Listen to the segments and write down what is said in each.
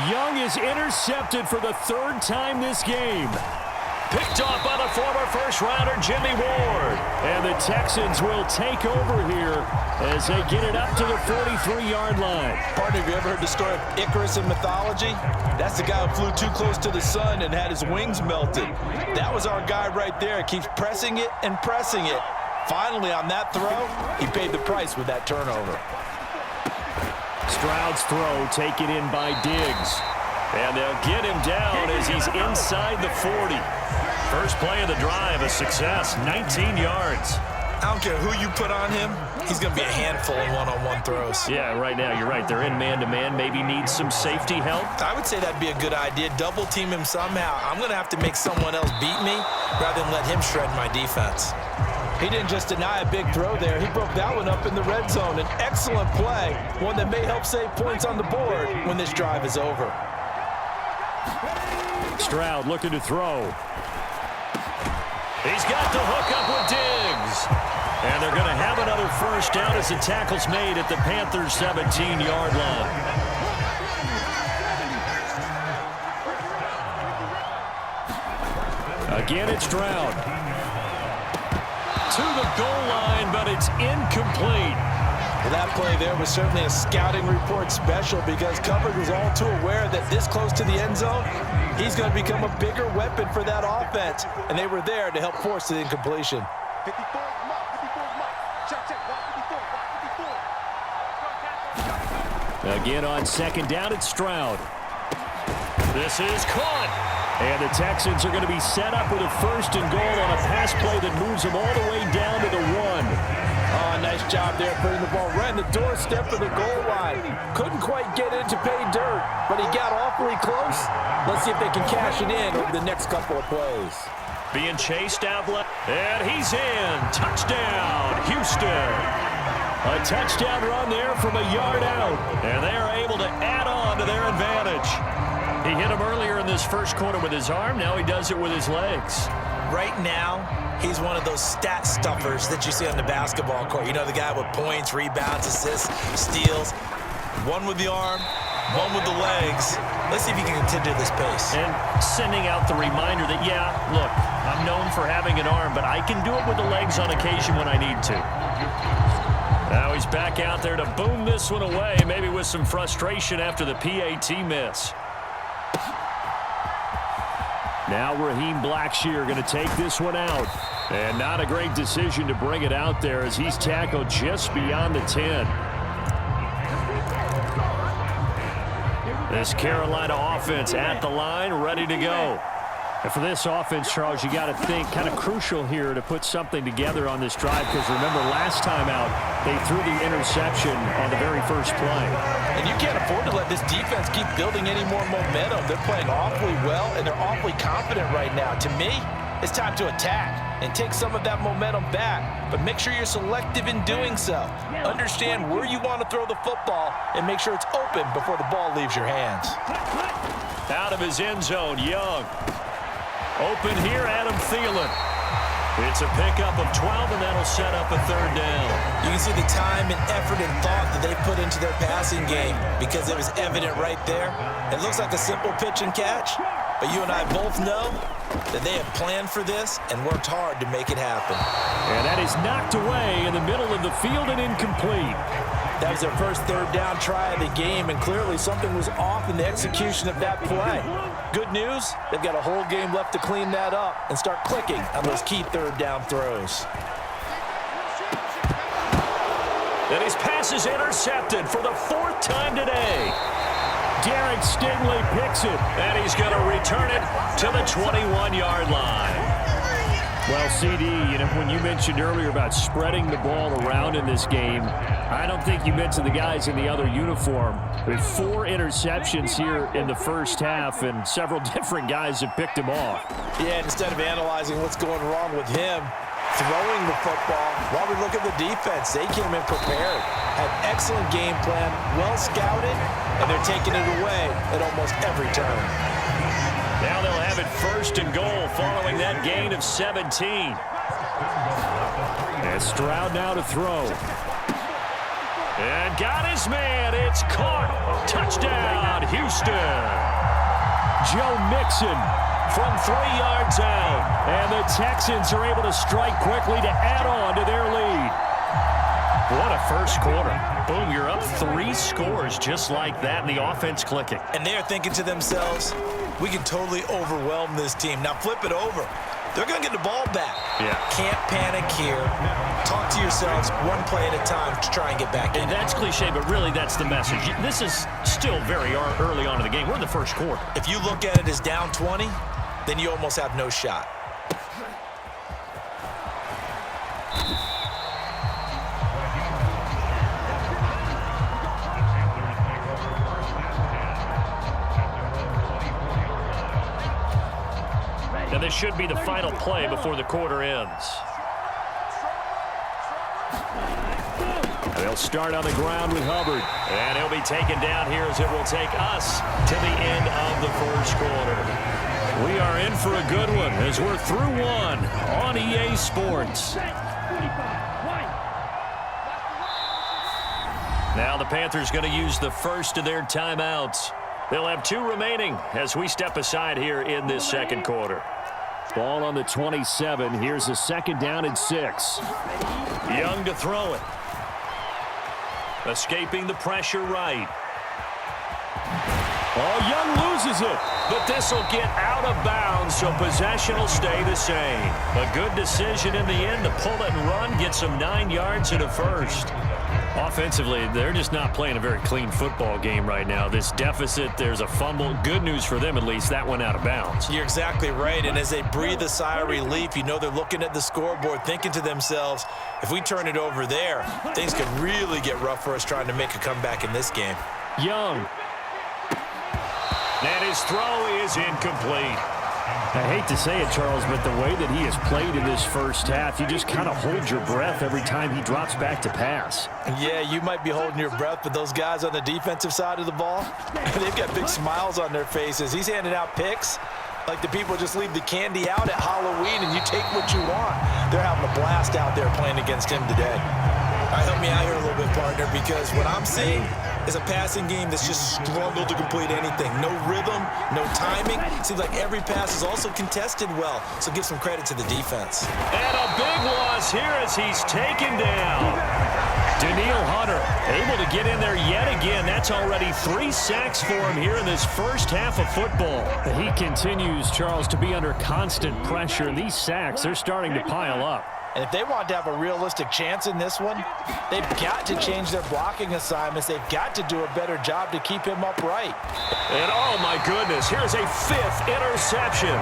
Young is intercepted for the third time this game. Picked off by the former first-rounder Jimmy Ward. And the Texans will take over here as they get it up to the 43-yard line. Partner, have you ever heard the story of Icarus in mythology? That's the guy who flew too close to the sun and had his wings melted. That was our guy right there. Keeps pressing it and pressing it. Finally, on that throw, he paid the price with that turnover. Stroud's throw taken in by Diggs. And they'll get him down as he's inside the 40. First play of the drive, a success, 19 yards. I don't care who you put on him, he's going to be a handful in one-on-one throws. Yeah, right now, you're right. They're in man-to-man, maybe needs some safety help. I would say that'd be a good idea. Double team him somehow. I'm going to have to make someone else beat me rather than let him shred my defense. He didn't just deny a big throw there. He broke that one up in the red zone. An excellent play, one that may help save points on the board when this drive is over. Stroud looking to throw. He's got the hook up with Diggs. And they're going to have another first down as the tackle's made at the Panthers' 17-yard line. Again, it's Stroud. To the goal line, but it's incomplete. Well, that play there was certainly a scouting report special because coverage was all too aware that this close to the end zone, he's going to become a bigger weapon for that offense. And they were there to help force the incompletion. Again on second down, it's Stroud. This is caught. And the Texans are going to be set up with a first and goal on a pass play that moves them all the way down to the 1. Oh, nice job there putting the ball right in the doorstep of the goal line. Couldn't quite get in to pay dirt, but he got awfully close. Let's see if they can cash it in over the next couple of plays. Being chased out left, and he's in. Touchdown, Houston. A touchdown run there from a yard out, and they are able to add on to their advantage. He hit him earlier in this first quarter with his arm. Now he does it with his legs. Right now, he's one of those stat stuffers that you see on the basketball court. You know, the guy with points, rebounds, assists, steals. One with the arm, one with the legs. Let's see if he can continue this pace. And sending out the reminder that, yeah, look, I'm known for having an arm, but I can do it with the legs on occasion when I need to. Now he's back out there to boom this one away, maybe with some frustration after the PAT miss. Now Raheem Blackshear going to take this one out. And not a great decision to bring it out there as he's tackled just beyond the 10. This Carolina offense at the line, ready to go. And for this offense, Charles, you got to think kind of crucial here to put something together on this drive because remember last time out, they threw the interception on the very first play. And you can't afford to let this defense keep building any more momentum. They're playing awfully well, and they're awfully confident right now. To me, it's time to attack and take some of that momentum back, but make sure you're selective in doing so. Understand where you want to throw the football and make sure it's open before the ball leaves your hands. Out of his end zone, Young. Open here, Adam Thielen. It's a pickup of 12, and that'll set up a third down. You can see the time and effort and thought that they put into their passing game because it was evident right there. It looks like a simple pitch and catch, but you and I both know that they have planned for this and worked hard to make it happen. And that is knocked away in the middle of the field and incomplete. That was their first third down try of the game, and clearly something was off in the execution of that play. Good news, they've got a whole game left to clean that up and start clicking on those key third down throws. And his pass is intercepted for the fourth time today. Derek Stingley picks it, and he's going to return it to the 21-yard line. Well, CD, you know, when you mentioned earlier about spreading the ball around in this game, I don't think you mentioned the guys in the other uniform. With 4 interceptions here in the first half, and several different guys have picked him off. Yeah, instead of analyzing what's going wrong with him, throwing the football, while we look at the defense, they came in prepared, had excellent game plan, well scouted, and they're taking it away at almost every turn. Now they'll have it first and goal following that gain of 17. And Stroud now to throw. And got his man. It's caught. Touchdown, Houston. Joe Mixon from 3 yards out. And the Texans are able to strike quickly to add on to their lead. What a first quarter. Boom, you're up 3 scores just like that, and the offense clicking. And they're thinking to themselves, we can totally overwhelm this team. Now flip it over. They're going to get the ball back. Yeah. Can't panic here. Talk to yourselves one play at a time to try and get back in. And that's cliche, but really that's the message. This is still very early on in the game. We're in the first quarter. If you look at it as down 20, then you almost have no shot. And this should be the final play before the quarter ends. They'll start on the ground with Hubbard. And he'll be taken down here as it will take us to the end of the first quarter. We are in for a good one as we're through one on EA Sports. Now the Panthers going to use the first of their timeouts. They'll have 2 remaining as we step aside here in this second quarter. Ball on the 27. Here's a 2nd down and 6. Young to throw it. Escaping the pressure right. Oh, Young loses it. But this will get out of bounds, so possession will stay the same. A good decision in the end to pull it and run, get some 9 yards and a first. Offensively, they're just not playing a very clean football game right now. This deficit, there's a fumble. Good news for them, at least. That went out of bounds. You're exactly right. And as they breathe a sigh of relief, you know they're looking at the scoreboard, thinking to themselves, if we turn it over there, things could really get rough for us trying to make a comeback in this game. Young. And his throw is incomplete. I hate to say it, Charles, but the way that he has played in this first half, you just kind of hold your breath every time he drops back to pass. Yeah, you might be holding your breath, but those guys on the defensive side of the ball, they've got big smiles on their faces. He's handing out picks like the people just leave the candy out at Halloween and you take what you want. They're having a blast out there playing against him today. All right, help me out here a little bit, partner, because what I'm seeing is a passing game that's just struggled to complete anything. No rhythm, no timing. Seems like every pass is also contested well, so give some credit to the defense. And a big loss here as he's taken down. Danielle Hunter able to get in there yet again. That's already 3 sacks for him here in this first half of football. He continues, Charles, to be under constant pressure. These sacks, they're starting to pile up. And if they want to have a realistic chance in this one, they've got to change their blocking assignments. They've got to do a better job to keep him upright. And oh my goodness, here's a 5th interception.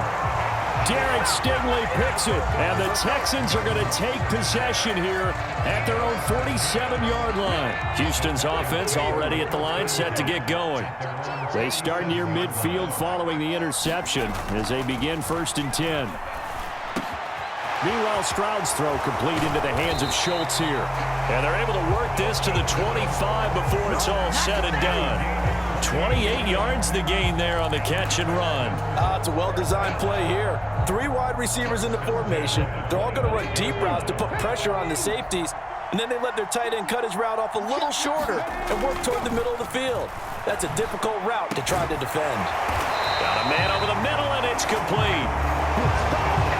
Derek Stingley picks it, and the Texans are going to take possession here at their own 47-yard line. Houston's offense already at the line, set to get going. They start near midfield following the interception as they begin 1st and 10. Meanwhile, Stroud's throw complete into the hands of Schultz here. And they're able to work this to the 25 before it's all said and done. 28 yards the gain there on the catch and run. It's a well-designed play here. 3 wide receivers in the formation. They're all going to run deep routes to put pressure on the safeties. And then they let their tight end cut his route off a little shorter and work toward the middle of the field. That's a difficult route to try to defend. Got a man over the middle, and it's complete.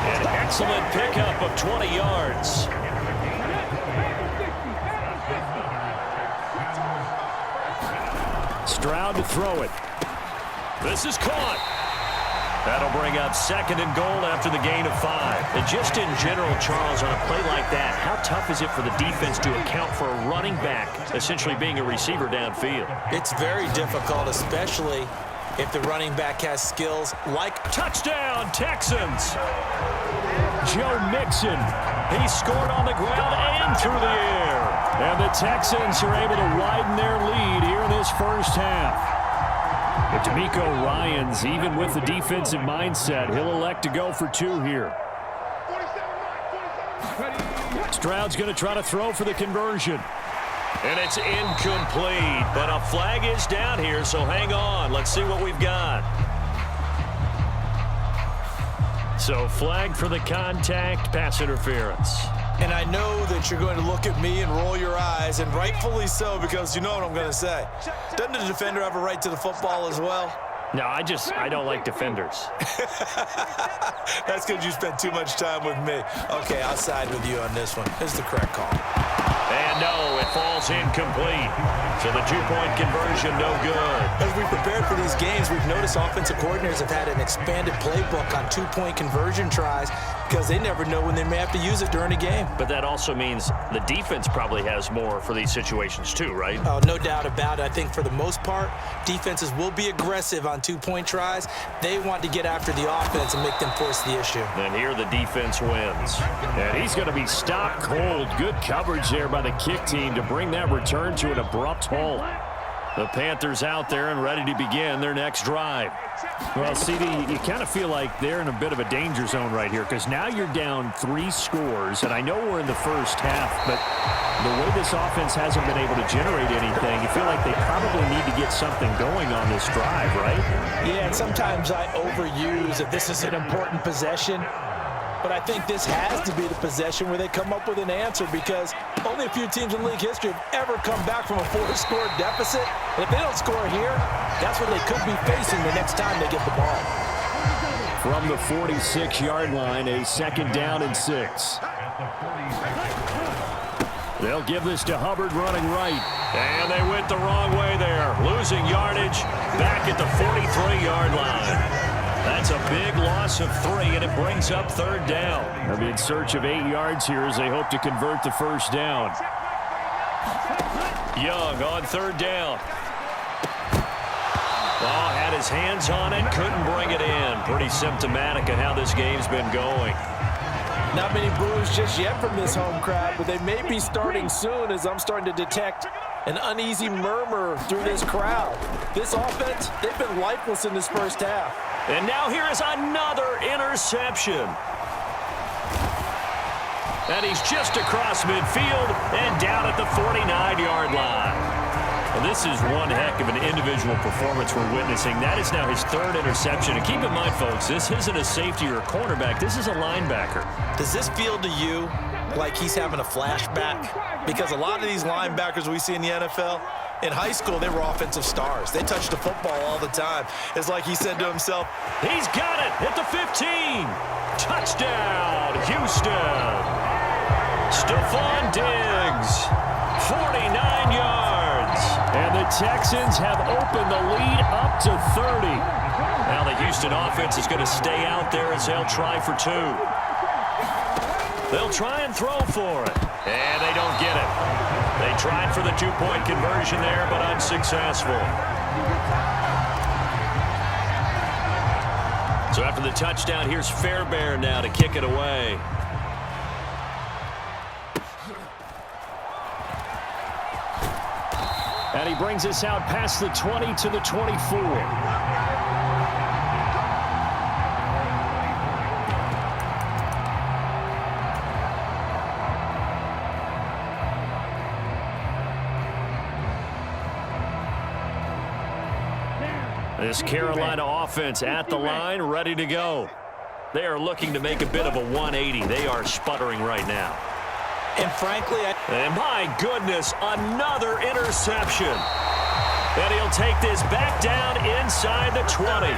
An excellent pickup of 20 yards. Stroud to throw it. This is caught. That'll bring up 2nd and goal after the gain of 5. And just in general, Charles, on a play like that, how tough is it for the defense to account for a running back essentially being a receiver downfield? It's very difficult, especially if the running back has skills like touchdown, Texans. Joe Mixon, he scored on the ground and through the air. And the Texans are able to widen their lead here in this first half. But D'Amico Ryans, even with the defensive mindset, he'll elect to go for 2 here. Stroud's going to try to throw for the conversion. And it's incomplete, but a flag is down here, so hang on. Let's see what we've got. So flag for the contact, pass interference. And I know that you're going to look at me and roll your eyes, and rightfully so, because you know what I'm going to say. Doesn't the defender have a right to the football as well? No, I don't like defenders. That's because you spent too much time with me. Okay, I'll side with you on this one. It's the correct call. And no, it falls incomplete. So the two-point conversion, no good. As we prepared for these games, we've noticed offensive coordinators have had an expanded playbook on two-point conversion tries because they never know when they may have to use it during a game. But that also means the defense probably has more for these situations too, right? Oh, no doubt about it. I think for the most part, defenses will be aggressive on two-point tries. They want to get after the offense and make them force the issue. And here the defense wins. And he's going to be stopped cold. Good coverage there by the kick team to bring that return to an abrupt halt. The Panthers out there and ready to begin their next drive. Well, CD, you kind of feel like they're in a bit of a danger zone right here because now you're down 3 scores, and I know we're in the first half, but the way this offense hasn't been able to generate anything, you feel like they probably need to get something going on this drive, right? Yeah, and sometimes I overuse that this is an important possession. But I think this has to be the possession where they come up with an answer because only a few teams in league history have ever come back from a 4-score deficit. And if they don't score here, that's what they could be facing the next time they get the ball. From the 46-yard line, a 2nd down and 6. They'll give this to Hubbard running right. And they went the wrong way there. Losing yardage back at the 43-yard line. That's a big loss of 3, and it brings up 3rd down. They'll be in search of 8 yards here as they hope to convert the 1st down. Young on 3rd down. Oh, had his hands on it, couldn't bring it in. Pretty symptomatic of how this game's been going. Not many boos just yet from this home crowd, but they may be starting soon as I'm starting to detect an uneasy murmur through this crowd. This offense, they've been lifeless in this first half. And now here is another interception. And he's just across midfield and down at the 49-yard line. Well, this is one heck of an individual performance we're witnessing. That is now his 3rd interception. And keep in mind, folks, this isn't a safety or a cornerback. This is a linebacker. Does this feel to you like he's having a flashback? Because a lot of these linebackers we see in the NFL, in high school, they were offensive stars. They touched the football all the time. It's like he said to himself, he's got it at the 15. Touchdown, Houston. Stephon Diggs, 49 yards. And the Texans have opened the lead up to 30. Now the Houston offense is going to stay out there as they'll try for 2. They'll try and throw for it. And they don't get it. They tried for the 2-point conversion there, but unsuccessful. So after the touchdown, here's Fairbairn now to kick it away. And he brings us out past the 20 to the 24. This Carolina offense at the line, ready to go. They are looking to make a bit of a 180. They are sputtering right now. and frankly, And my goodness, another interception. And he'll take this back down inside the 20.